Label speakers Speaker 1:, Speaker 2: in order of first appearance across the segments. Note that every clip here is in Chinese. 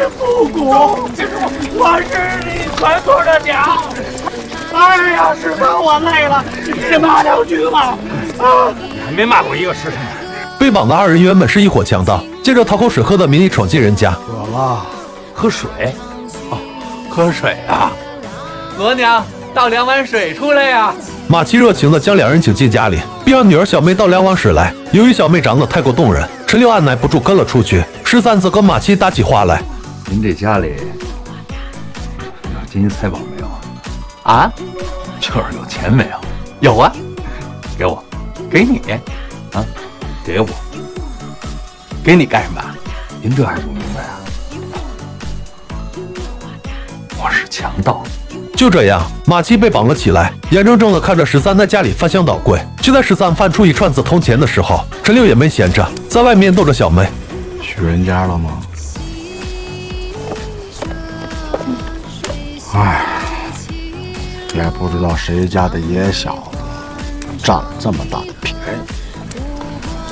Speaker 1: 复古，我是你传说的娘。哎呀，师傅，我累了，你骂两句吧。啊，还没骂过一个时辰。
Speaker 2: 被绑的二人原本是一伙强盗，借着讨口水喝的名义闯进人家。
Speaker 1: 渴了，喝水。哦，喝水啊！
Speaker 3: 额娘，倒2碗水出来呀！
Speaker 2: 马七热情地将两人请进家里，并让女儿小妹倒2碗水来。由于小妹长得太过动人，陈六按耐不住跟了出去。13则跟马七打起话来：“
Speaker 4: 您这家里有金银财宝没有？
Speaker 3: 啊，
Speaker 4: 就是有钱没有？
Speaker 3: 有啊，
Speaker 4: 给我，
Speaker 3: 给你，
Speaker 4: 啊，给我，
Speaker 3: 给你干什么？
Speaker 4: 您这还不明白啊？我是强盗。”
Speaker 2: 就这样，马七被绑了起来，眼睁睁地看着13在家里翻箱倒柜。就在13翻出一串子铜钱的时候，陈六也没闲着，在外面逗着小妹：“
Speaker 1: 去人家了吗？”哎，也不知道谁家的野小子占了这么大的便宜。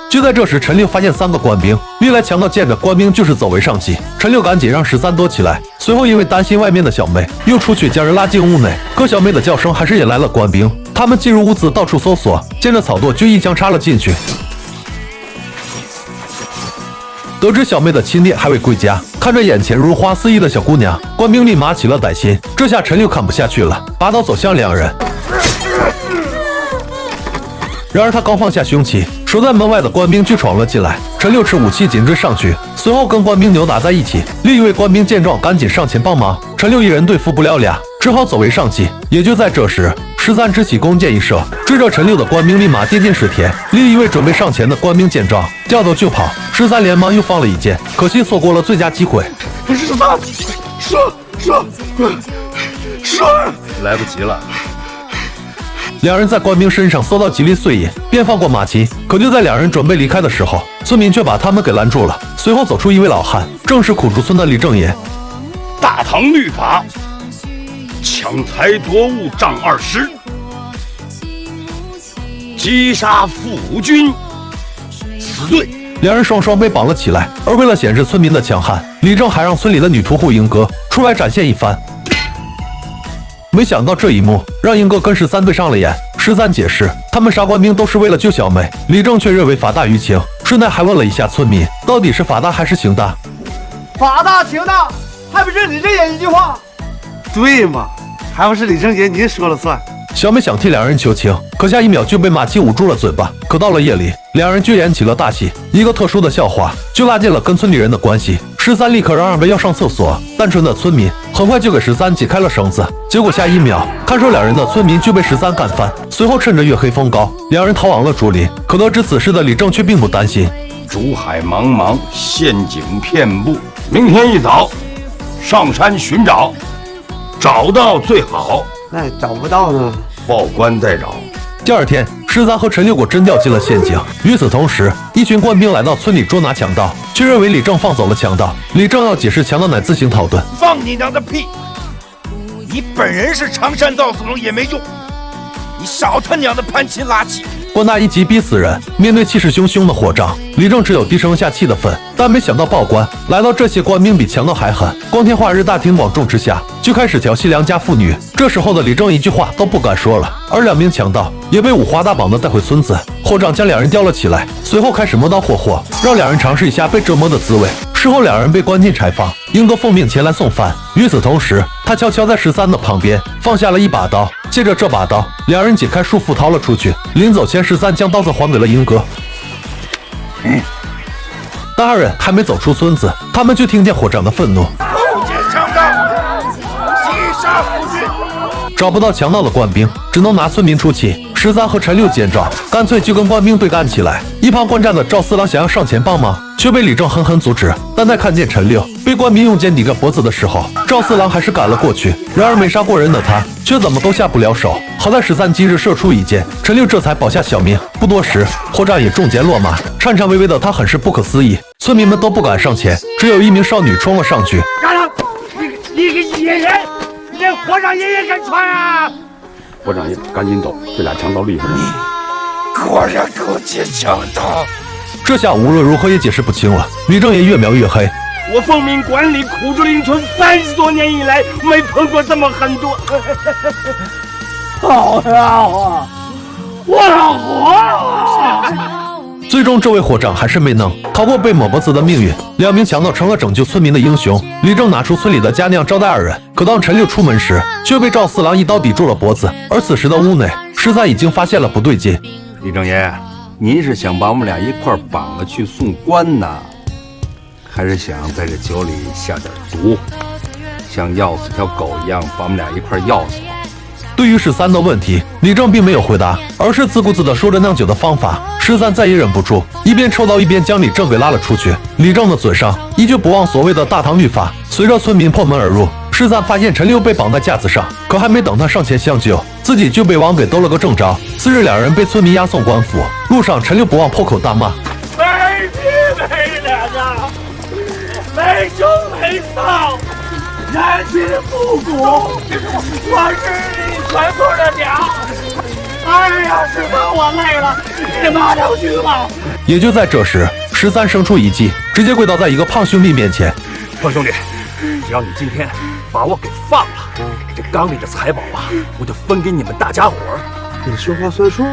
Speaker 2: 就在这时，陈六发现3个官兵，历来强盗见着官兵就是走为上计。陈六赶紧让13躲起来，随后因为担心外面的小妹，又出去将人拉进屋内。可小妹的叫声还是引来了官兵，他们进入屋子到处搜索，见着草垛就一枪插了进去。得知小妹的亲爹还未归家，看着眼前如花似玉的小姑娘，官兵立马起了歹心。这下陈六看不下去了，拔刀走向两人。然而他刚放下凶器，守在门外的官兵却闯了进来。陈六持武器紧追上去，随后跟官兵扭打在一起。另一位官兵见状，赶紧上前帮忙。陈六一人对付不了俩，只好走为上计。也就在这时，13支起弓箭一射，追着陈六的官兵立马跌进水田。另一位准备上前的官兵见状，掉头就跑。13连忙又放了一箭，可惜错过了最佳机会。
Speaker 1: 13，射！
Speaker 4: 来不及了。
Speaker 2: 两人在官兵身上搜到几粒碎银，便放过马奇。可就在两人准备离开的时候，村民却把他们给拦住了。随后走出一位老汉，正是苦竹村的李正言。
Speaker 5: 大唐律法，抢财夺物杖20，击杀父君，死罪。
Speaker 2: 两人双双被绑了起来。而为了显示村民的强悍，李正还让村里的女屠户英哥出来展现一番。没想到这一幕让英哥跟13对上了眼。13解释，他们杀官兵都是为了救小妹，李正却认为法大于情，顺带还问了一下村民，到底是法大还是情大？
Speaker 6: 法大情大，还不是李正言一句话？
Speaker 1: 对嘛，还不是李正言您说了算。
Speaker 2: 小妹想替两人求情，可下一秒就被马七捂住了嘴巴。可到了夜里，两人却演起了大戏，一个特殊的笑话就拉近了跟村里人的关系。13立刻嚷嚷着要上厕所，单纯的村民很快就给13解开了绳子。结果下一秒，看守两人的村民就被13干翻。随后趁着月黑风高，两人逃往了竹林。可得知此事的李正却并不担心。
Speaker 5: 竹海茫茫，陷阱遍布，明天一早上山寻找，找到最好，
Speaker 6: 那找不到呢，
Speaker 5: 报官再找。
Speaker 2: 第二天，13和陈六果真掉进了陷阱。与此同时，一群官兵来到村里捉拿强盗，却认为李正放走了强盗。李正要解释强盗乃自行逃遁。
Speaker 7: 放你娘的屁！你本人是常山赵子龙也没用，你少他娘的攀亲拉戚！
Speaker 2: 官大一击逼死人，面对气势汹汹的火仗，李正只有低声下气的愤。但没想到报官来到，这些官兵比强盗还狠。光天化日大庭广众之下，就开始调戏良家妇女。这时候的李正一句话都不敢说了。而2名强盗也被五花大绑的带回村子，伙长将两人吊了起来，随后开始磨刀霍霍，让两人尝试一下被折磨的滋味。事后两人被关进柴房，英哥奉命前来送饭。与此同时，他悄悄在13的旁边放下了一把刀，借着这把刀，两人解开束缚逃了出去。临走前，13将刀子还给了英哥。但2人还没走出村子，他们就听见伙长的愤怒：
Speaker 7: 不见强盗，击杀夫君！
Speaker 2: 找不到强盗的官兵只能拿村民出气。13和陈六见状，干脆就跟官兵对干起来。一旁观战的赵四郎想要上前帮忙，却被李正狠狠阻止。但在看见陈六被官兵用剑抵着脖子的时候，赵四郎还是赶了过去。然而没杀过人的他，却怎么都下不了手。好在13及时射出一箭，陈六这才保下小命。不多时，伙长也中箭落马。颤颤巍巍的他很是不可思议，村民们都不敢上前，只有一名少女冲了上去。
Speaker 7: 干了！你个野人，你连和尚爷爷敢穿啊！
Speaker 5: 伙长爷，赶紧走，这俩强盗厉害了。
Speaker 7: 果然够坚强的。
Speaker 2: 这下无论如何也解释不清了。李正也越描越黑。
Speaker 5: 我奉命管理苦竹林村30多年以来，没碰过这么狠毒。
Speaker 1: 好家伙，我要活了！
Speaker 2: 最终，这位伙长还是没能逃过被抹脖子的命运。2名强盗成了拯救村民的英雄。李正拿出村里的佳酿招待2人，可当陈六出门时，却被赵四郎一刀抵住了脖子。而此时的屋内，13已经发现了不对劲。
Speaker 8: 李正爷，您是想把我们俩一块绑了去送官呢，还是想在这酒里下点毒，像要死条狗一样把我们俩一块要死？
Speaker 2: 对于13的问题，李正并没有回答，而是自顾自地说着酿酒的方法。13再也忍不住，一边抽刀一边将李正给拉了出去。李正的嘴上依旧不忘所谓的大唐律法。随着村民破门而入，13发现陈六被绑在架子上，可还没等他上前相救，自己就被王给兜了个正着。次日2人被村民押送官府，路上陈六不忘破口大骂：
Speaker 1: 没皮没脸的，没羞没臊，人心不古，我日你全村的娘！哎呀，师傅，我累了，你妈两句吧。
Speaker 2: 也就在这时，13生出一计，直接跪倒在一个胖兄弟面前。
Speaker 9: 胖兄弟，只要你今天把我给放了，这缸里的财宝啊，我就分给你们大家伙儿。
Speaker 6: 你说话算数。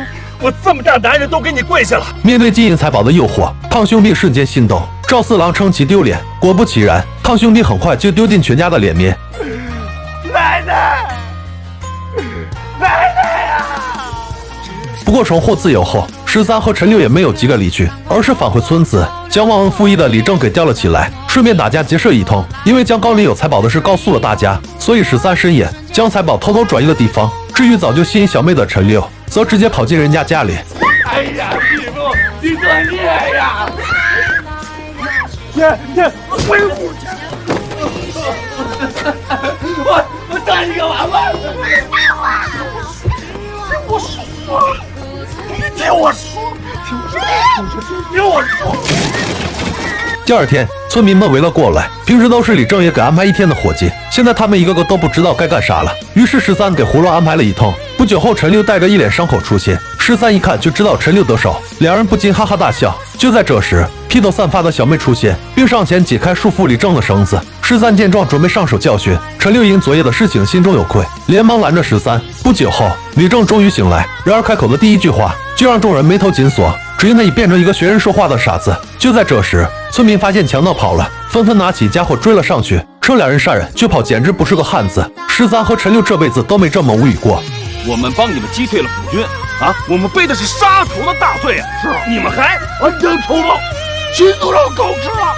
Speaker 9: 我这么大男人都给你跪下了。
Speaker 2: 面对金银财宝的诱惑，胖兄弟瞬间心动。赵四郎称其丢脸，果不其然，胖兄弟很快就丢进全家的脸面。
Speaker 1: 奶奶，奶奶呀！
Speaker 2: 不过重获自由后，13和陈六也没有急着离去，而是返回村子，将忘恩负义的李正给吊了起来，顺便打家劫舍一通。因为江高里有财宝的事告诉了大家，所以13深夜将财宝偷偷转移了地方。至于早就吸引小妹的陈六，则直接跑进人家家里。
Speaker 1: 哎呀，师傅，你作孽呀！回屋去！我当你个娃娃！我说，你听我说，听我说。
Speaker 2: 第2天，村民们围了过来，平时都是李正也给安排1天的伙计，现在他们一个个都不知道该干啥了。于是13给胡乱安排了一通。不久后，陈六带着一脸伤口出现，13一看就知道陈六得手，2人不禁哈哈大笑。就在这时，披头散发的小妹出现，并上前解开束缚李正的绳子。13见状，准备上手教训陈六，因昨夜的事情心中有愧，连忙拦着13。不久后，李正终于醒来，然而开口的第一句话就让众人眉头紧锁，只因他已变成一个学人说话的傻子。就在这时，村民发现强盗跑了，纷纷拿起家伙追了上去，趁2人杀人就跑，简直不是个汉子。13和陈六这辈子都没这么无语过。
Speaker 9: 我们帮你们击退了府军啊，我们背的是杀头的大罪啊！是，你们还
Speaker 1: 完整粗暴，心都让狗吃了。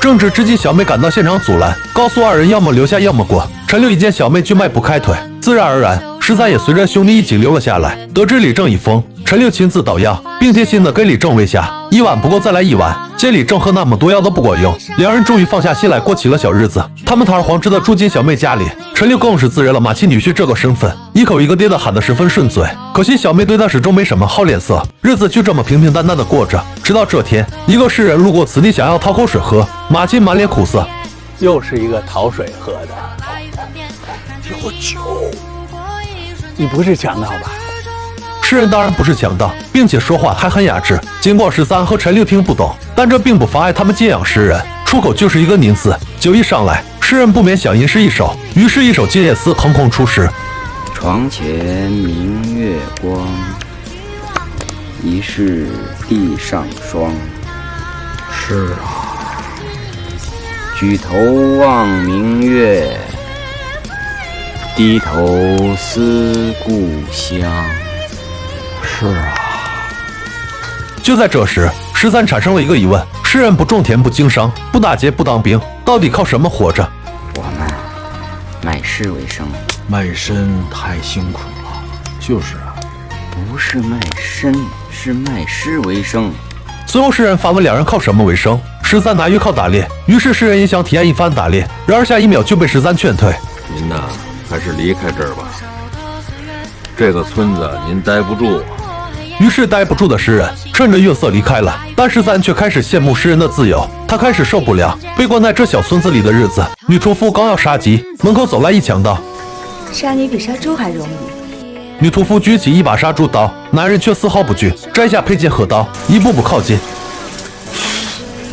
Speaker 2: 正值之际，小妹赶到现场阻拦，告诉2人要么留下，要么滚。陈六一见小妹就迈不开腿，自然而然13也随着兄弟一起留了下来。得知李正已疯，陈六亲自捣药，并贴心的给李正喂下，1碗不够再来1碗。见李正喝那么多药都不管用，2人终于放下心来过起了小日子。他们堂而皇之的住进小妹家里，陈六更是自认了马妻女婿这个身份，一口一个爹的喊得十分顺嘴。可惜小妹对他始终没什么好脸色，日子就这么平平淡淡的过着。直到这天，一个世人路过此地，想要讨口水喝，马妻满脸苦涩，
Speaker 3: 又是一个讨水喝的。
Speaker 1: 有酒，
Speaker 3: 你不是强盗吧？
Speaker 2: 诗人当然不是强盗，并且说话还很雅致。尽管13和陈六听不懂，但这并不妨碍他们敬仰诗人，出口就是一个宁字。酒一上来，诗人不免想吟诗一首，于是一首《静夜思》横空出世。
Speaker 10: 床前明月光，疑是地上霜。
Speaker 6: 是啊，
Speaker 10: 举头望明月，低头思故乡。
Speaker 6: 是啊。
Speaker 2: 就在这时，13产生了一个疑问：诗人不种田，不经商，不打劫，不当兵，到底靠什么活着？
Speaker 10: 我们卖诗为生。
Speaker 6: 卖身太辛苦了。就是啊。
Speaker 10: 不是卖身，是卖诗为生。
Speaker 2: 随后诗人发问2人靠什么为生，13答曰靠打猎。于是诗人也想体验一番打猎，然而下1秒就被13劝退。
Speaker 11: 您呐，还是离开这儿吧，这个村子您待不住。
Speaker 2: 于是待不住的诗人趁着月色离开了，但13却开始羡慕诗人的自由。他开始受不了被关在这小村子里的日子。女屠夫刚要杀鸡，门口走来一强盗。
Speaker 12: 杀你比杀猪还容易。
Speaker 2: 女屠夫举起一把杀猪刀，男人却丝毫不惧，摘下佩剑和刀，一步步靠近。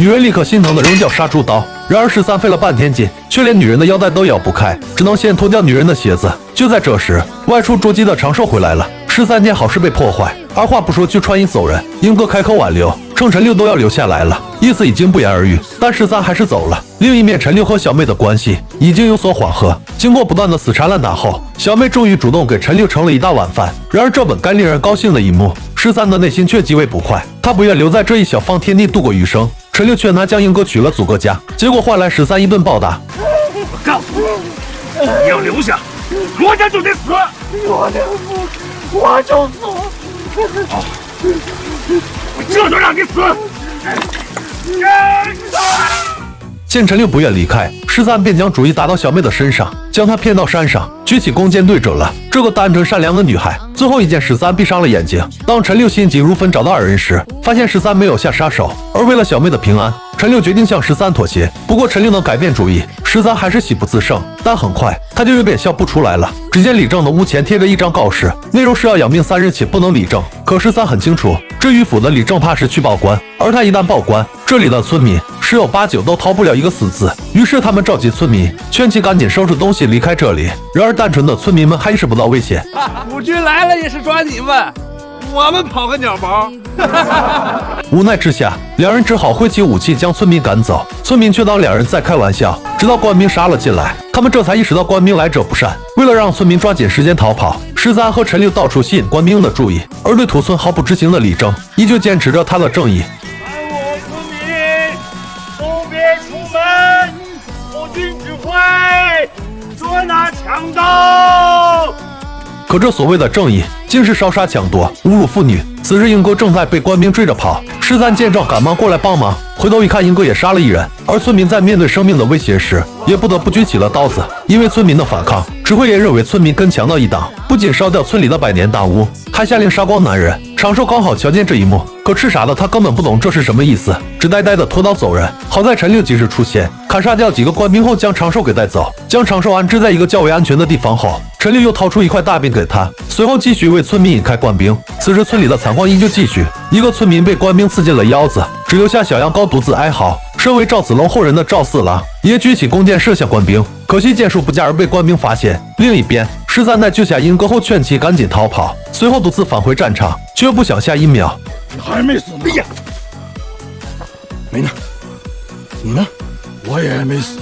Speaker 2: 女人立刻心疼地扔掉杀猪刀，然而13费了半天劲，却连女人的腰带都咬不开，只能先脱掉女人的鞋子。就在这时，外出捉鸡的长寿回来了。13件好事被破坏，二话不说就穿衣走人。英哥开口挽留，称陈六都要留下来了，意思已经不言而喻，但13还是走了。另一面，陈六和小妹的关系已经有所缓和。经过不断的死缠烂打后，小妹终于主动给陈六盛了一大碗饭。然而这本该令人高兴的一幕，13的内心却极为不快，他不愿留在这一小方天地度过余生。陈六劝他将英哥娶了祖哥家，结果换来13一顿暴打。
Speaker 9: 我告诉你，你要留下，罗家就得死。
Speaker 1: 我娘不，我就死。
Speaker 9: 我这就让你死！
Speaker 2: 见陈六不愿离开，13便将主意打到小妹的身上，将她骗到山上，举起弓箭对准了这个单纯善良的女孩。最后一箭13闭上了眼睛。当陈六心急如焚找到二人时，发现13没有下杀手，而为了小妹的平安，陈六决定向13妥协。不过陈六能改变主意，13还是喜不自胜，但很快他就有点笑不出来了。只见李正的屋前贴着一张告示，内容是要养命3日且不能理政。可13很清楚，这迂腐的李正怕是去报官，而他一旦报官，这里的村民10有89都逃不了一个死字。于是他们召集村民，劝其赶紧收拾东西离开这里。然而单纯的村民们还意识不到危险，
Speaker 3: 府军来了也是抓你们，我们跑个鸟毛。
Speaker 2: 无奈之下，两人只好挥起武器将村民赶走。村民却当两人在开玩笑，直到官兵杀了进来，他们这才意识到官兵来者不善。为了让村民抓紧时间逃跑，13和陈六到处吸引官兵的注意，而对屠村毫不知情的李正依旧坚持着他的正义。
Speaker 1: 我村民都别出门，我军指挥捉拿强盗。
Speaker 2: 可这所谓的正义，竟是烧杀抢夺、侮辱妇女。此时英哥正在被官兵追着跑，13见状赶忙过来帮忙，回头一看，英哥也杀了一人。而村民在面对生命的威胁时，也不得不举起了刀子。因为村民的反抗，指挥连认为村民跟强盗一党，不仅烧掉村里的百年大屋，还下令杀光男人。长寿刚好瞧见这一幕，可痴傻的他根本不懂这是什么意思，只呆呆的拖刀走人。好在陈六及时出现，砍杀掉几个官兵后，将长寿给带走，将长寿安置在一个较为安全的地方后，陈六又掏出一块大饼给他，随后继续为村民引开官兵。此时村里的惨况依旧继续，一个村民被官兵刺进了腰子，只留下小羊羔独自哀嚎。身为赵子龙后人的赵四郎也举起弓箭射向官兵，可惜箭术不佳而被官兵发现。另一边，13在救下英哥后劝其赶紧逃跑，随后独自返回战场，却不想下1秒。
Speaker 5: 还没死呢！哎呀，没呢，你呢？我也没死。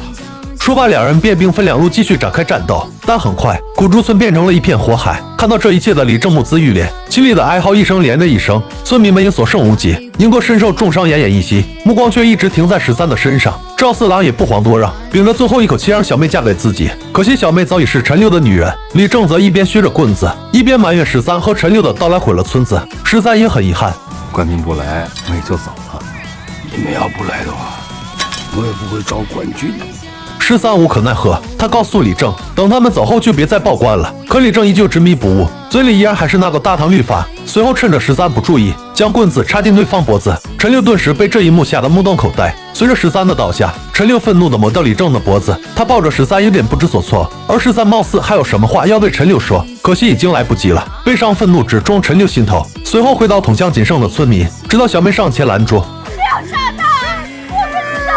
Speaker 2: 说罢，两人便兵分两路继续展开战斗。但很快，古竹村变成了一片火海。看到这一切的李正目眦欲裂，凄厉的哀嚎一声连着一声，村民们也所剩无几。英哥身受重伤，奄奄一息，目光却一直停在13的身上。赵四郎也不遑多让，屏着最后一口气让小妹嫁给自己。可惜小妹早已是陈六的女人。李正则一边削着棍子，一边埋怨13和陈六的到来毁了村子。13也很遗憾，
Speaker 8: 官兵不来，我也就走了。
Speaker 5: 你们要不来的话，我也不会找官军。
Speaker 2: 13无可奈何，他告诉李正，等他们走后就别再报官了。可李正依旧执迷不悟，嘴里依然还是那个大唐律法。随后趁着13不注意，将棍子插进对方脖子。陈六顿时被这一幕吓得目瞪口呆。随着13的倒下，陈六愤怒地抹掉李正的脖子，他抱着13有点不知所措，而13貌似还有什么话要对陈六说，可惜已经来不及了。悲伤愤怒直中陈六心头，随后挥刀捅向仅剩的村民，直到小妹上前拦住。
Speaker 13: 不要杀他，我不知道。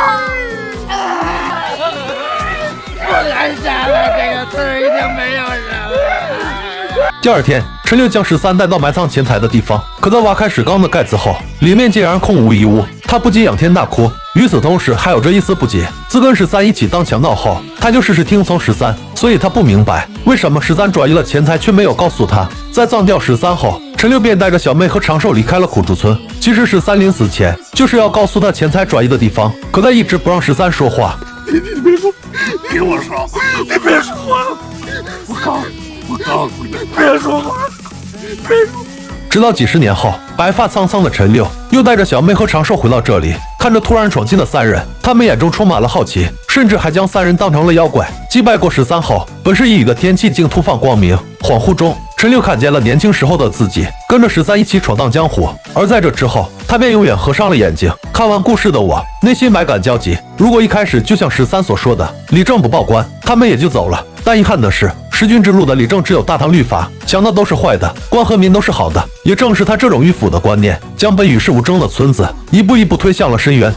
Speaker 1: 不敢杀了，这个村已经没有人了。
Speaker 2: 第二天，陈六将13带到埋藏钱财的地方，可在挖开石缸的盖子后，里面竟然空无一物。他不禁仰天大哭，与此同时还有着一丝不解。自跟13一起当强盗后，他就事事听从13，所以他不明白为什么13转移了钱财却没有告诉他。在葬掉13后，陈六便带着小妹和长寿离开了苦竹村。其实13临死前就是要告诉他钱财转移的地方，可他一直不让13说话。
Speaker 5: 你别说，你听我说，你别说话，我告诉你，别说话，别说。
Speaker 2: 直到几十年后，白发苍苍的陈六又带着小妹和长寿回到这里，看着突然闯进的3人，他们眼中充满了好奇，甚至还将3人当成了妖怪。击败过13后，本是阴雨的天气竟突放光明。恍惚中，陈六看见了年轻时候的自己，跟着13一起闯荡江湖。而在这之后，他便永远合上了眼睛。看完故事的我，内心百感交集。如果一开始就像13所说的，李正不报官，他们也就走了。但遗憾的是，识君之路的李正只有大唐律法，强盗都是坏的，官和民都是好的。也正是他这种迂腐的观念，将本与世无争的村子一步一步推向了深渊。